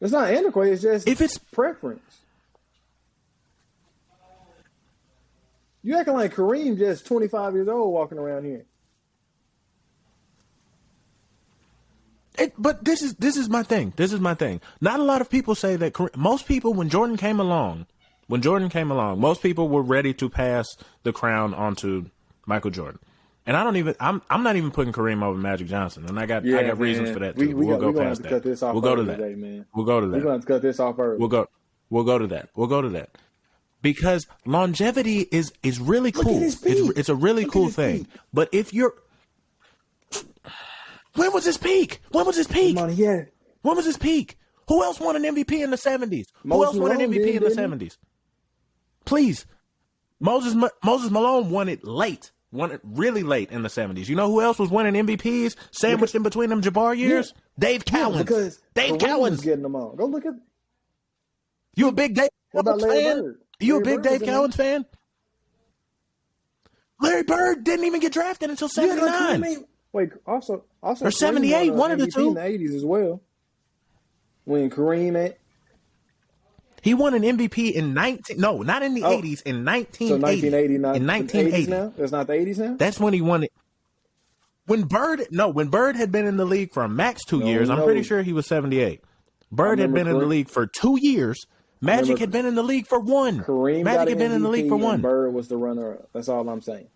It's not antiquated. It's just
if it's
preference. You acting like Kareem just 25 years old walking around here.
But this is my thing. This is my thing. Not a lot of people say that. Most people, when Jordan came along, most people were ready to pass the crown onto Michael Jordan. And I'm not even putting Kareem over Magic Johnson, and I got reasons for that too. We'll go past that. We'll go to that. We'll go to that.
We're going to cut this off early.
We'll go to that. We'll go to that. Because longevity is really cool. It's a really cool thing. But if you're, when was his peak? When was his peak? When was his peak? Who else won an MVP in the 70s? Who else won an MVP in the 70s? Please, Moses Malone won it late. Won it really late in the 70s. You know who else was winning MVPs sandwiched in between them Jabbar years? Yeah. Dave Cowens.
Because
Dave Cowens
was getting them all. Go look at.
You a big Dave Cowens fan? You a big Dave Cowens fan? Larry Bird didn't even get drafted until 79.
Wait, also
or 78, one of the two.
In the 80s as well. When Kareem
he won an MVP in not in the 80s, in 1980.
So 1980, not
in 1980.
now? That's not the 80s now?
That's when he won it. When Bird had been in the league for a max 2 years, I'm pretty sure he was 78. Bird had been in the league for 2 years. Magic had been in the league for 1. Magic had been in the league for 1.
Bird was the runner-up. That's all I'm saying.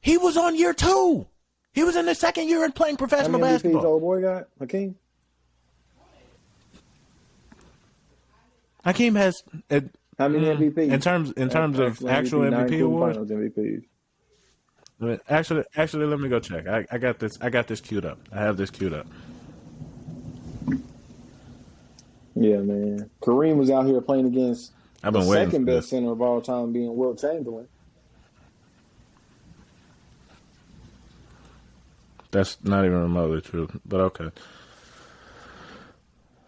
He was on year 2. He was in the second year and playing professional basketball.
How many MVPs old boy got? Hakeem?
Hakeem has
how many MVPs
in terms of actual MVP awards?
MVPs.
Actually, let me go check. I got this queued up. I have this queued up.
Yeah, man. Kareem was out here playing against the second best
this.
center of all time, being Wilt Chamberlain.
That's not even remotely true, but okay.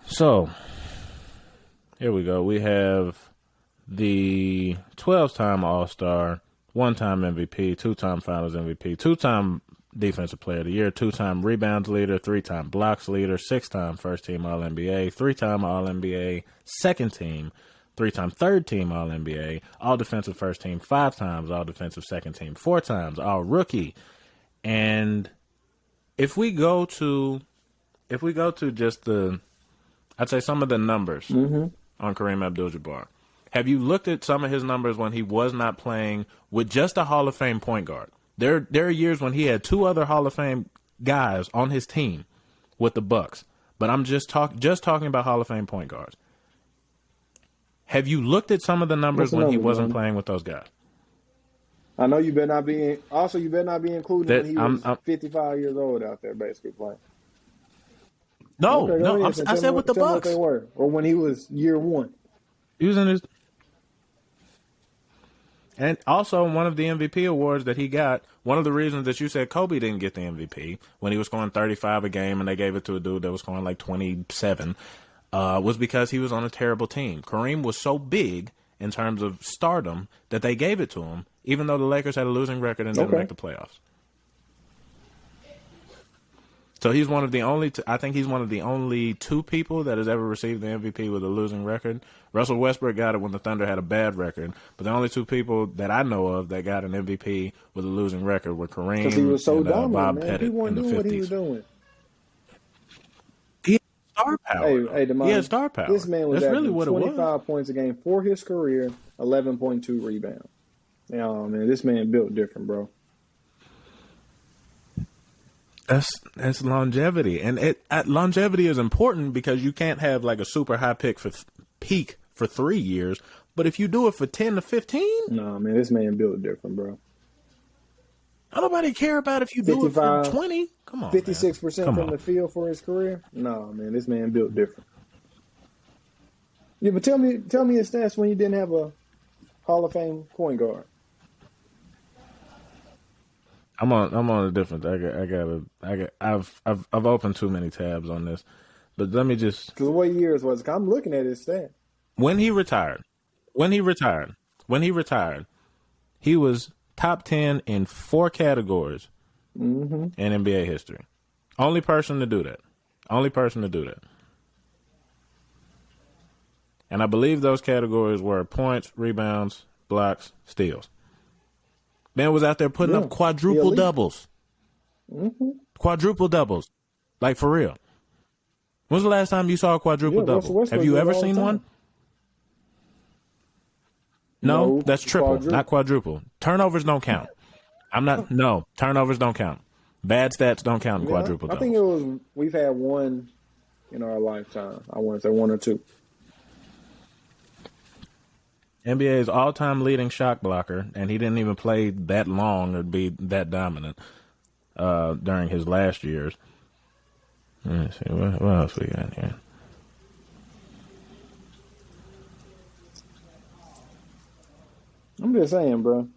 So, here we go. We have the 12-time All-Star, 1-time MVP, 2-time Finals MVP, 2-time Defensive Player of the Year, 2-time Rebounds Leader, 3-time Blocks Leader, 6-time First-Team All-NBA, 3-time All-NBA, Second Team, 3-time Third-Team All-NBA, All-Defensive First Team, 5 times All-Defensive Second Team, 4 times All-Rookie. And if we go to just I'd say some of the numbers on Kareem Abdul-Jabbar. Have you looked at some of his numbers when he was not playing with just a Hall of Fame point guard? There are years when he had 2 other Hall of Fame guys on his team with the Bucks. But I'm just talking about Hall of Fame point guards. Have you looked at some of the numbers when he wasn't playing with those guys?
I know you better not be including when he was 55 years old out there basically playing.
No, I said with the Bucks.
What they were, or when he was year 1.
He was in his. And also, one of the MVP awards that he got, one of the reasons that you said Kobe didn't get the MVP when he was scoring 35 a game and they gave it to a dude that was scoring like 27, was because he was on a terrible team. Kareem was so big in terms of stardom that they gave it to him, even though the Lakers had a losing record and didn't make the playoffs. So he's one of the only. I think he's one of the only 2 people that has ever received the MVP with a losing record. Russell Westbrook got it when the Thunder had a bad record, but the only 2 people that I know of that got an MVP with a losing record were Kareem
because he was so
and
dominant,
Bob
man.
Pettit
He wasn't
in the
doing
50s.
what he was doing.
He had star power.
Hey, Damani,
he had star power.
This man was
That's really what
25 points a game for his career, 11.2 rebounds. Oh man, this man built different, bro.
That's longevity, and longevity is important because you can't have like a super high peak for 3 years, but if you do it for 10 to 15,
no man, this man built different, bro.
Nobody care about if you do it for 20. Come on,
56% from the field for his career. No man, this man built different. Yeah, but tell me his stats when you didn't have a Hall of Fame point guard.
I'm on a different. I've opened too many tabs on this, but let me just.
Because what years was it? I'm looking at his stats.
When he retired, he was top 10 in 4 categories in NBA history. Only person to do that. And I believe those categories were points, rebounds, blocks, steals. Man was out there putting up quadruple doubles. Quadruple doubles. Like, for real. When's the last time you saw a quadruple double? Have you ever seen one? No, that's triple, not quadruple. Turnovers don't count. No, turnovers don't count. Bad stats don't count in quadruple doubles.
I think we've had one in our lifetime. I want to say one or two.
NBA's all-time leading shot blocker, and he didn't even play that long or be that dominant during his last years. Let me see. What else we got here?
I'm just saying, bro.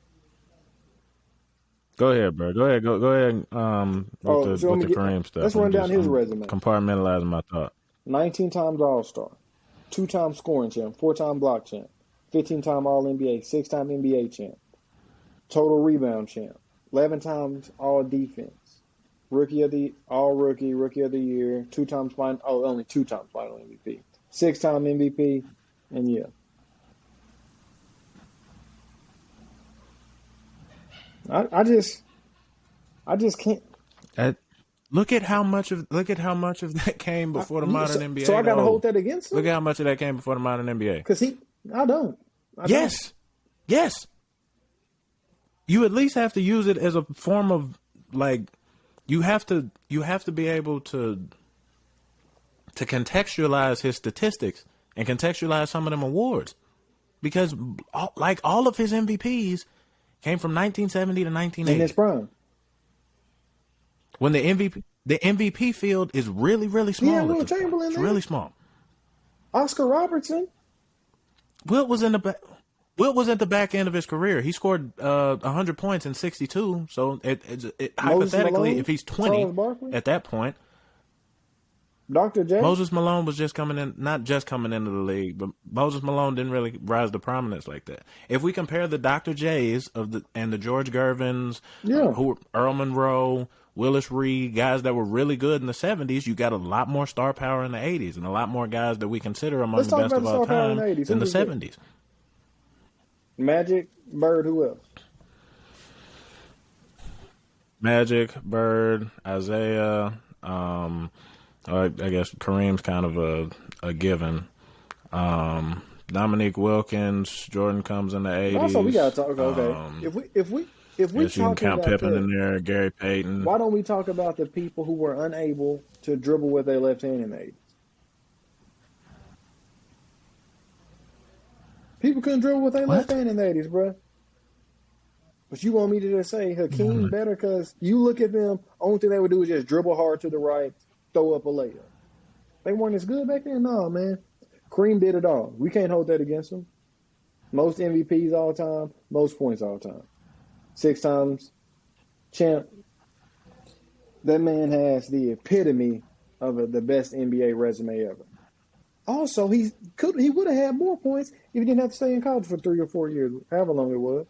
Go ahead, bro. Go ahead. Go ahead. With the Kareem stuff.
Let's run down his resume.
Compartmentalizing my thought.
19 times All-Star, 2-time scoring champ, 4-time block champ, 15-time All-NBA, 6-time NBA champ, total rebound champ, 11 times All-Defense, Rookie of the Year, 2 times only 2 times Final MVP, 6-time MVP, and yeah. I just can't.
Look at how much of that came before the modern NBA.
So I got to hold that against him.
Look at how much of that came before the modern NBA.
Because I don't.
Yes. You at least have to use it as a form of, like, you have to be able to contextualize his statistics and contextualize some of them awards, because all of his MVPs came from 1970 to 1980.
In his prime.
When the MVP field is really, really small.
Yeah, Will Chamberlain.
It's really small.
Oscar Robertson.
Wilt was at the back end of his career. He scored 100 points in 62. So hypothetically,
Malone,
if he's 20 at that point,
Dr. J.
Moses Malone was not just coming into the league, but Moses Malone didn't really rise to prominence like that. If we compare the Dr. J's and the George Gervins, Earl Monroe, Willis Reed, guys that were really good in the 70s, you got a lot more star power in the 80s and a lot more guys that we consider among the best of all time in the 70s.
Magic, Bird, who else?
Magic, Bird, Isaiah, I guess Kareem's kind of a given. Dominique Wilkins, Jordan comes in the 80s.
Also, we got to talk. Okay, if we
you can count Pippen in there, Gary Payton.
Why don't we talk about the people who were unable to dribble with their left hand in the 80s? People couldn't dribble with their left hand in the 80s, bro. But you want me to just say Hakeem better because you look at them, only thing they would do is just dribble hard to the right, throw up a layup. They weren't as good back then? No, man. Kareem did it all. We can't hold that against him. Most MVPs all time, most points all time. 6 times champ. That man has the epitome of the best NBA resume ever. Also, he would have had more points if he didn't have to stay in college for 3 or 4 years, however long it was.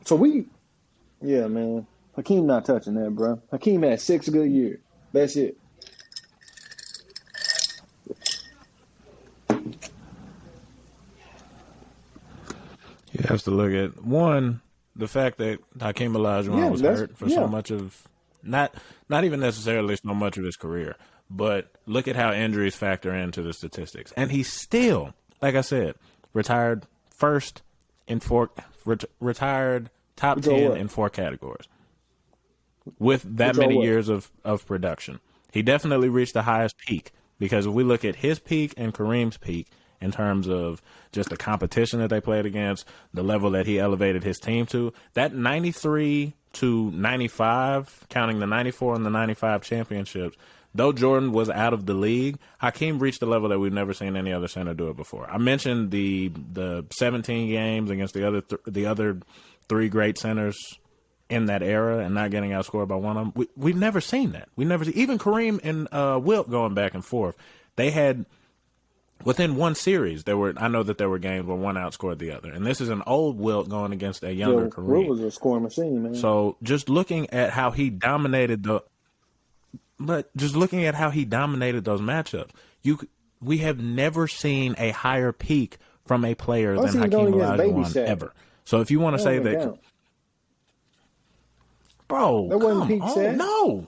So yeah, man. Hakeem not touching that, bro. Hakeem had 6 good years. That's it.
You have to look at, one, the fact that Hakeem Olajuwon was hurt for so much of, not even necessarily so much of his career, but look at how injuries factor into the statistics. And he's still, like I said, retired retired top 10 in 4 categories with that many years of production. He definitely reached the highest peak, because if we look at his peak and Kareem's peak in terms of just the competition that they played against, the level that he elevated his team to, that 93 to 95, counting the 94 and the 95 championships, though Jordan was out of the league, Hakeem reached a level that we've never seen any other center do it before. I mentioned the 17 games against the other 3 great centers in that era and not getting outscored by one of them. We've never seen that. Even Kareem and Wilt going back and forth. They had, within one series, I know that there were games where one outscored the other. And this is an old Wilt going against a younger Kareem.
Wilt was a scoring machine, man.
So just looking at how he dominated those matchups, we have never seen a higher peak from a player than Hakeem Olajuwon ever. So if you want to say that, Bro,
That wasn't
come
peak
on.
Shaq.
No.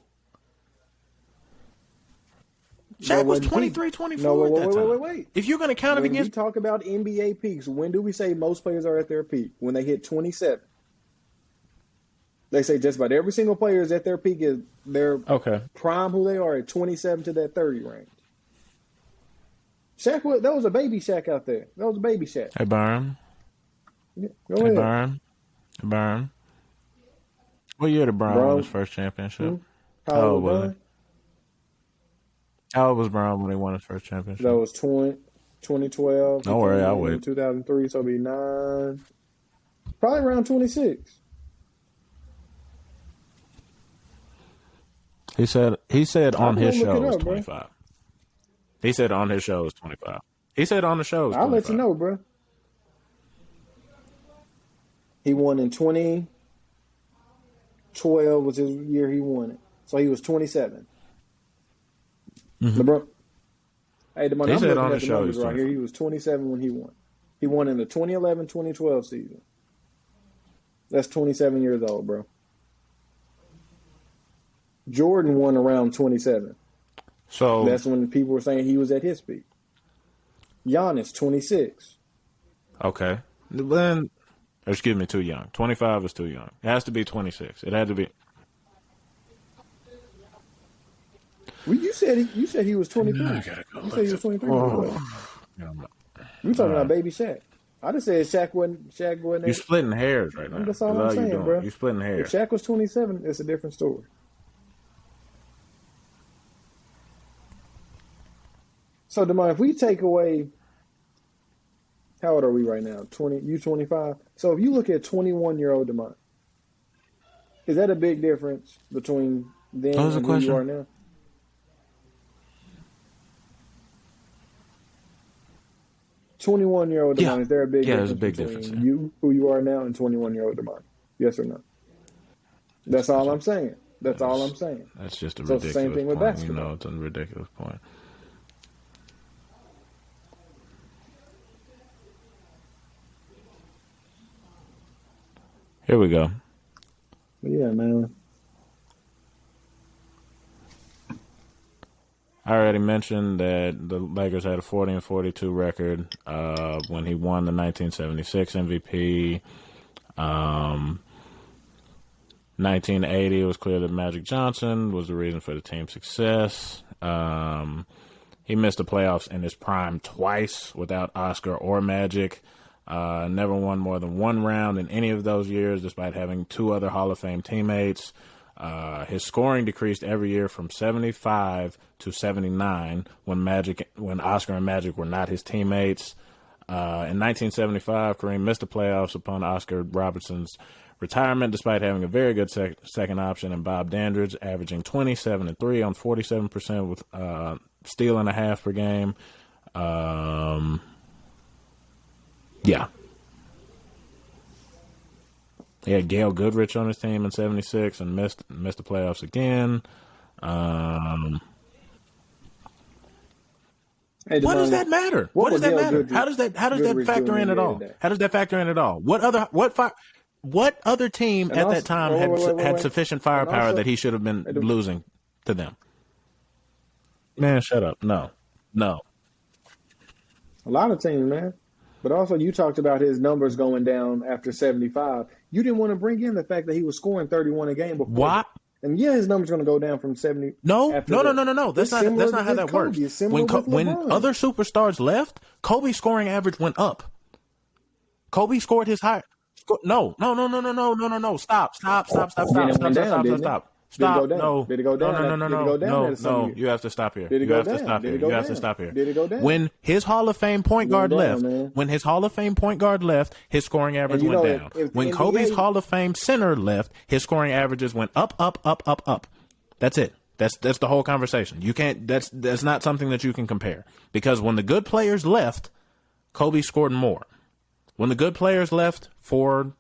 Shaq was 23, 24
No,
at that time.
wait.
If you're going to count it
When we
against...
talk about NBA peaks, when do we say most players are at their peak? When they hit 27. They say just about every single player is at their peak, is their prime who they are at 27 to that 30 range. Shaq, that was a baby Shaq out there. That was a baby Shaq.
Hey, Byron.
Yeah, go ahead.
Hey, Byron. What year did Brown win his first championship?
How old was he?
How old was Brown when he won his first championship?
That was 2012.
Don't worry, I'll wait.
2003, so it'll be 9. Probably around 26.
He said on his show it was 25. He said on his show it was 25. He said on the show it was 25.
I'll let you know, bro. He won in 2012 was his year he won it. So he was 27. LeBron. Hey, Damani, I'm looking at the numbers right here. He was 27 when he won. He won in the 2011-2012 season. That's 27 years old, bro. Jordan won around 27.
So
that's when people were saying he was at his peak. Giannis, 26.
Okay. Then, excuse me, too young. 25 is too young. It has to be 26. It had to be.
Well, you said he was 23. You said he was 23. You talking about baby Shaq. I just said Shaq wasn't
You're splitting hairs right now.
That's all I'm saying, bro.
You're splitting hairs.
If Shaq was 27, it's a different story. So, Damani, if we take away, how old are we right now? 20? You 25? So, if you look at 21-year-old Damani, is that a big difference between then and who you are now? $21-year-old Damani, is there a big difference between you, who you are now, and 21-year-old Damani? Yes or no? That's all I'm saying. That's all I'm saying.
That's just a ridiculous point. Same thing with basketball. You know, it's a ridiculous point. Here we go.
Yeah, man.
I already mentioned that the Lakers had a 40-42 record when he won the 1976 MVP. 1980, it was clear that Magic Johnson was the reason for the team's success. He missed the playoffs in his prime twice without Oscar or Magic. Never won more than one round in any of those years, despite having two other Hall of Fame teammates. His scoring decreased every year from 75 to 79 when Oscar and Magic were not his teammates. In 1975, Kareem missed the playoffs upon Oscar Robertson's retirement, despite having a very good second option in Bob Dandridge, averaging 27 and 3 on 47% with steal and a half per game. Yeah. He had Gail Goodrich on his team in 76 and missed the playoffs again.
Hey,
what does that matter? What does that matter? How does that factor in at all? How does that factor in at all? What other team at that time had sufficient firepower that he should have been losing to them? Man, shut up. No.
A lot of teams, man. But also, you talked about his numbers going down after 75. You didn't want to bring in the fact that he was scoring 31 a game before.
What?
And yeah, his numbers going to go down from 70.
No. That's not how that works. When other superstars left, Kobe's scoring average went up. Kobe scored his high. No. Stop. Stop. No.
Did it go down?
No. You have to stop here.
You have to stop here. Did it go down?
When his Hall of Fame point guard left, his scoring average went down. When Kobe's Hall of Fame center left, his scoring averages went up. That's it. That's the whole conversation. You can't. That's not something that you can compare, because when the good players left, Kobe scored more. When the good players left for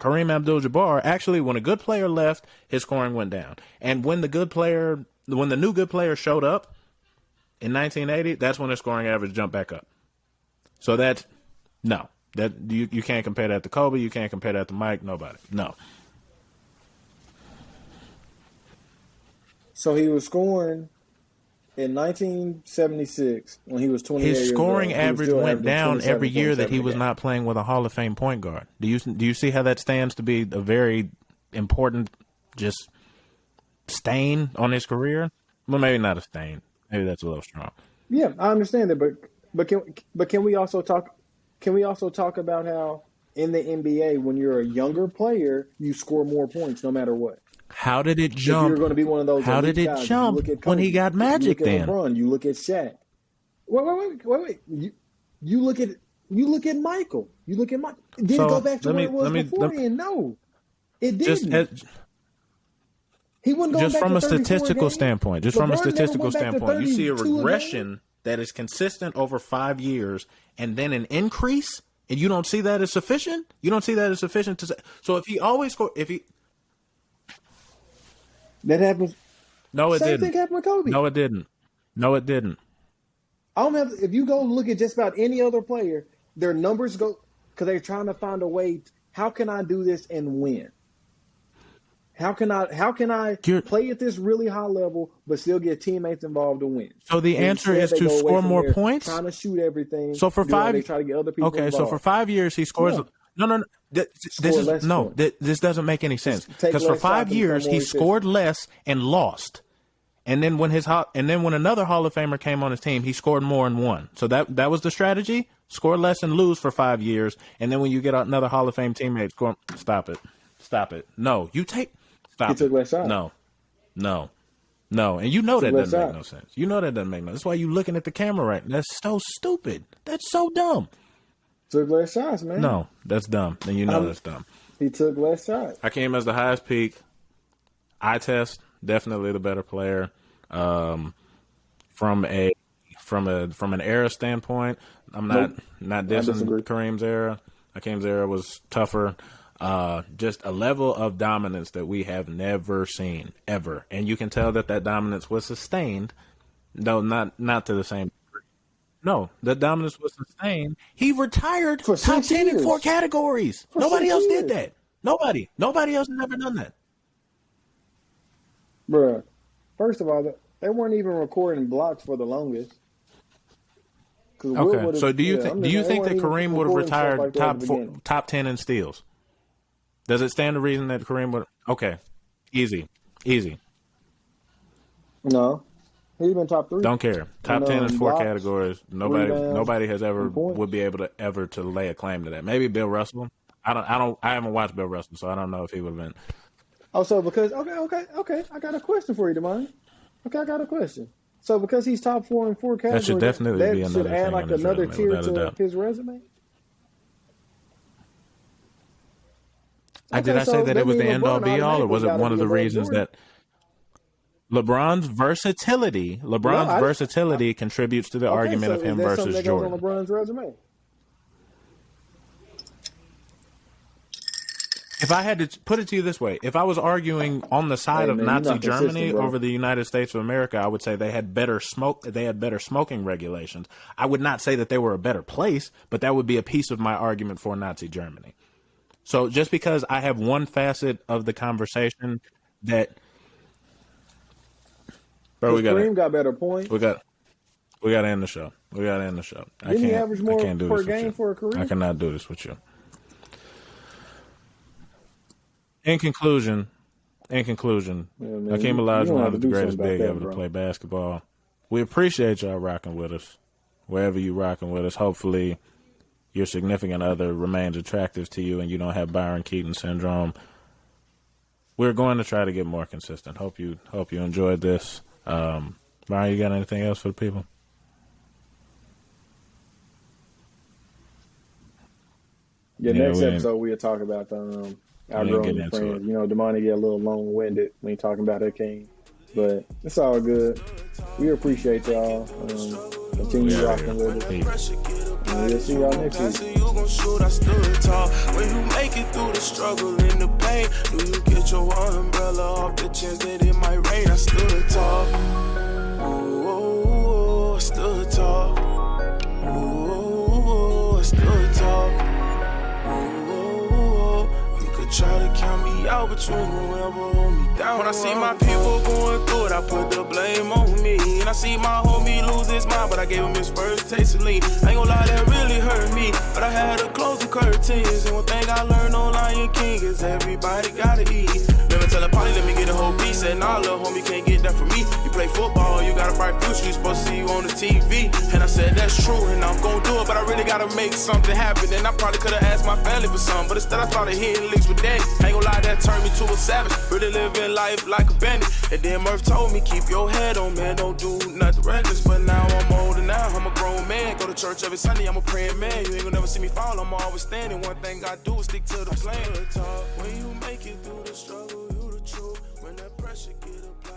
Kareem Abdul-Jabbar, actually, when a good player left, his scoring went down. And when the new good player showed up in 1980, that's when his scoring average jumped back up. So you can't compare that to Kobe. You can't compare that to Mike. Nobody. No.
So he was scoring in 1976 when he was 28
His
years
scoring
old.
average went down every year that he was not playing with a Hall of Fame point guard. Do you see how that stands to be a very important just stain on his career? Well, maybe not a stain. Maybe that's a little strong.
Yeah, I understand that, but can we also talk? Can we also talk about how in the NBA, when you're a younger player, you score more points no matter what?
How did it jump?
If you're going to be one of those,
how did it
guys,
jump
Kobe,
when he got Magic?
You look at
then
LeBron, you look at Shaq. Wait. You look at Michael. You look at Michael. Did it go back to where it was beforehand? No, it didn't. He wouldn't go
just
back
from
to
a statistical
games.
standpoint. Just
LeBron
from a statistical standpoint, you see a
32
regression that is consistent over 5 years, and then an increase, and you don't see that as sufficient. You don't see that as sufficient to say. So if he always scored,
that happens.
No, it
Same
didn't.
thing happened with Kobe.
No, it didn't. No, it didn't.
I don't have. If you go look at just about any other player, their numbers go because they're trying to find a way. How can I do this and win? How can I play at this really high level but still get teammates involved to win?
So the answer is to score more points.
Trying to shoot everything.
So for
they try to get other people.
Okay,
involved.
so for 5 years he scores. No. This doesn't make any sense because for 5 years he scored less and lost. And then when another Hall of Famer came on his team, he scored more and won. So that was the strategy: score less and lose for 5 years. And then when you get another Hall of Fame teammate, stop it. No, you take. Stop.
He took less shots.
No. And you know that doesn't make no sense. You know that doesn't make no sense. That's why you looking at the camera right now. That's so stupid. That's so dumb.
Took less shots, man.
No, that's dumb. And you know that's dumb.
He took less shots.
I came as the highest peak. Eye test, definitely the better player. From an era standpoint, I'm not dissing Kareem's era. Hakeem's era was tougher. Just a level of dominance that we have never seen ever, and you can tell that dominance was sustained. No, not to the same degree. No, the dominance was sustained. He retired
for
top 10
years.
in 4 categories. Nobody else did that. Nobody else has ever done that.
Bruh, first of all, they weren't even recording blocks for the longest.
Okay, so do you think that Kareem would have retired
like
top 10 in steals? Does it stand to reason that Kareem would? Okay, easy.
No, he's been top 3.
Don't care. Top 10 in 4 categories. Nobody has ever
points.
would be able to lay a claim to that. Maybe Bill Russell. I haven't watched Bill Russell, so I don't know if he would have been.
Oh, so because okay. I got a question for you, Damani. Okay, I got a question. So because he's top 4 in 4 categories,
that should definitely be
should
another
add
thing
like
on his
another
resume,
tier
without a
to
doubt.
his resume.
Did I say that it was the end-all, be-all, or was it one of the reasons that LeBron's versatility contributes to the argument of him versus
that
Jordan?
Goes on LeBron's resume?
If I had to put it to you this way, if I was arguing on the side of Nazi Germany over the United States of America, I would say they had better smoking regulations. I would not say that they were a better place, but that would be a piece of my argument for Nazi Germany. So just because I have one facet of the conversation that, bro,
Kareem got better points.
We got to end the show.
Didn't he average more per game for a career?
I cannot do this with you. In conclusion, Hakeem Olajuwon is the greatest big ever to play basketball. We appreciate y'all rocking with us, wherever you rocking with us. Hopefully, your significant other remains attractive to you and you don't have Byron Keaton syndrome. We're going to try to get more consistent. Hope you enjoyed this. Byron, you got anything else for the people?
Next episode we'll talk about our growing friends. You know, Damani get a little long-winded when he talking about Hakeem, but it's all good. We appreciate y'all. Continue rocking with us. And we'll see y'all next week.
You gon' shoot, I stood tall. When you make it through the struggle and the pain, do you get your umbrella off the chance that it might rain? I stood tall. Ooh, I stood tall. Ooh, I stood tall. Ooh, you could try to count me me out, but you ain't gon' ever hold me down. When I see my people going through it, I put the blame on me. And I see my homie lose his mind, but I gave him his first taste of lean. I ain't gon' lie, that really hurt me, but I had to close the curtains. And one thing I learned on Lion King is everybody gotta eat. Never tell a party, let me get a whole piece. And nah, little homie, can't get that from me. You play football, you got a bright future, you supposed to see you on the TV. And I said that's true, and I'm gon' do it, but I really gotta make something happen. And I probably could've asked my family for something, but instead I started hitting licks with daddy. Ain't gon' lie, that turned me to a savage. Really living life like a bandit. And then Murph told me, keep your head on, man, don't do nothing reckless. But now I'm older now, I'm a grown man. Go to church every Sunday, I'm a praying man. You ain't gonna never see me fall, I'm always standing. One thing I do is stick to the plan. When you make it through the struggle, you the truth. When that pressure get applied.